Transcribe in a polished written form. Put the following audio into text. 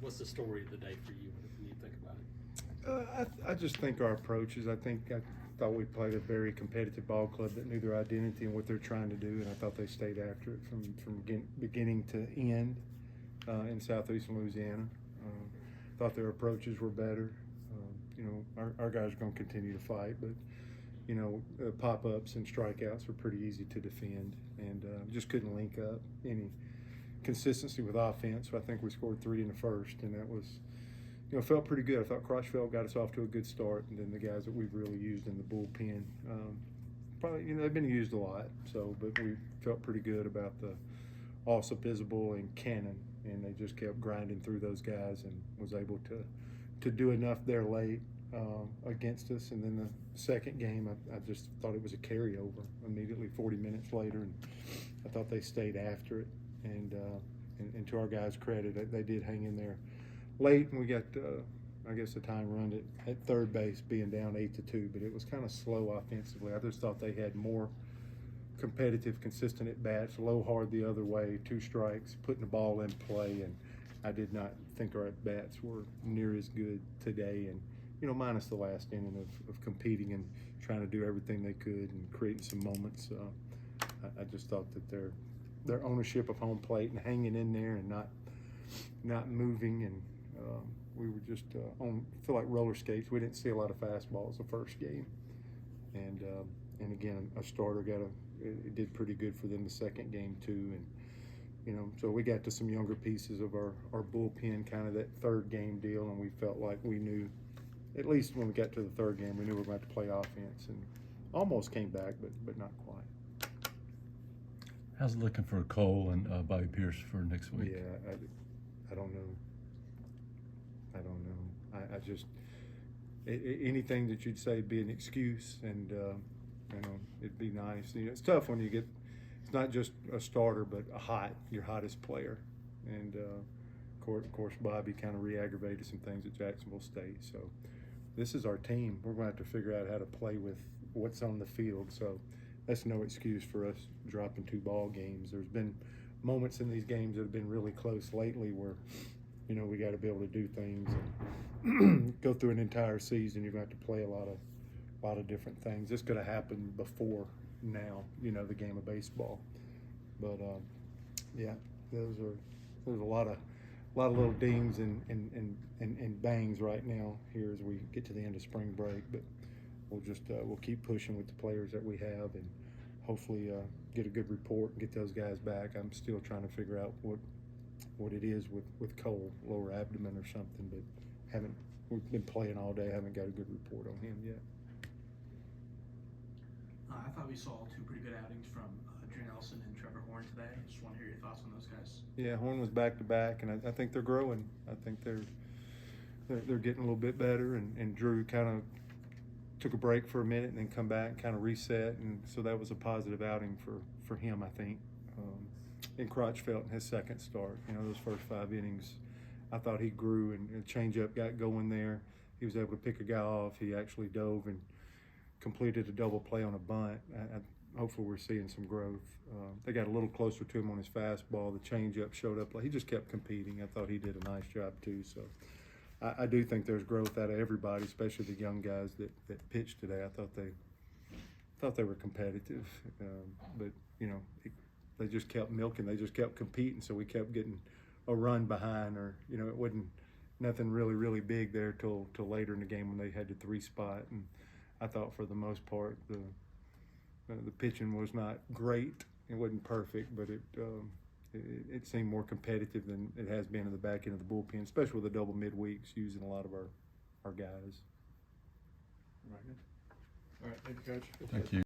what's the story of the day for you when you think about it? I just think our approaches. I thought we played a very competitive ball club that knew their identity and what they're trying to do, and I thought they stayed after it from beginning to end in Southeastern Louisiana. Thought their approaches were better. Our guys are going to continue to fight, but pop-ups and strikeouts were pretty easy to defend, and just couldn't link up any consistency with offense. So I think we scored 3 in the first, and that was, felt pretty good. I thought Crotchfeld got us off to a good start, and then the guys that we've really used in the bullpen, probably, they've been used a lot. So, but we felt pretty good about the also Visible and Cannon, and they just kept grinding through those guys and was able to do enough there late against us. And then the second game, I just thought it was a carryover immediately 40 minutes later, and I thought they stayed after it. And to our guys' credit, they did hang in there late, and we got, I guess, the time run at third base being down 8-2, but it was kind of slow offensively. I just thought they had more competitive, consistent at bats, low hard the other way, 2 strikes, putting the ball in play, and I did not think our at bats were near as good today. And minus the last inning of competing and trying to do everything they could and creating some moments. I just thought that their ownership of home plate and hanging in there and not moving, and we were just feel like roller skates. We didn't see a lot of fastballs the first game, and again, a starter it did pretty good for them the second game too. And so we got to some younger pieces of our bullpen, kind of that third game deal, and we felt like we knew, at least when we got to the third game, we knew we were going to have to play offense, and almost came back, but not quite. How's it looking for Cole and Bobby Pierce for next week? Yeah, I don't know. I just anything that you'd say would be an excuse, and it'd be nice. It's tough when you get. It's not just a starter, but your hottest player, and of course Bobby kind of re-aggravated some things at Jacksonville State. So this is our team. We're going to have to figure out how to play with what's on the field. So that's no excuse for us dropping 2 ball games. There's been moments in these games that have been really close lately where, we got to be able to do things and go through an entire season. You're going to have to play a lot of different things. This could have happened before now, the game of baseball. But yeah, there's a lot of little dings and bangs right now here as we get to the end of spring break. But we'll keep pushing with the players that we have, and hopefully get a good report and get those guys back. I'm still trying to figure out what it is with Cole, lower abdomen or something, but we've been playing all day, haven't got a good report on him yet. I thought we saw 2 pretty good outings from Drew Nelson and Trevor Horn today. I just want to hear your thoughts on those guys. Yeah, Horn was back to back, and I think they're growing. I think they're getting a little bit better, and Drew kind of took a break for a minute and then come back and kind of reset, and so that was a positive outing for him, I think. And Crotchfeld in his second start, those first 5 innings, I thought he grew, and a changeup got going there. He was able to pick a guy off. He actually dove and completed a double play on a bunt. Hopefully we're seeing some growth. They got a little closer to him on his fastball. The changeup showed up. He just kept competing. I thought he did a nice job too. So I do think there's growth out of everybody, especially the young guys that pitched today. I thought they were competitive, but they just kept milking. They just kept competing. So we kept getting a run behind, or it wasn't nothing really big there till later in the game when they had the 3 spot. And I thought for the most part the pitching was not great. It wasn't perfect, but it seemed more competitive than it has been in the back end of the bullpen, especially with the double midweeks using a lot of our guys. All right, good. All right, thank you, Coach. Thank you.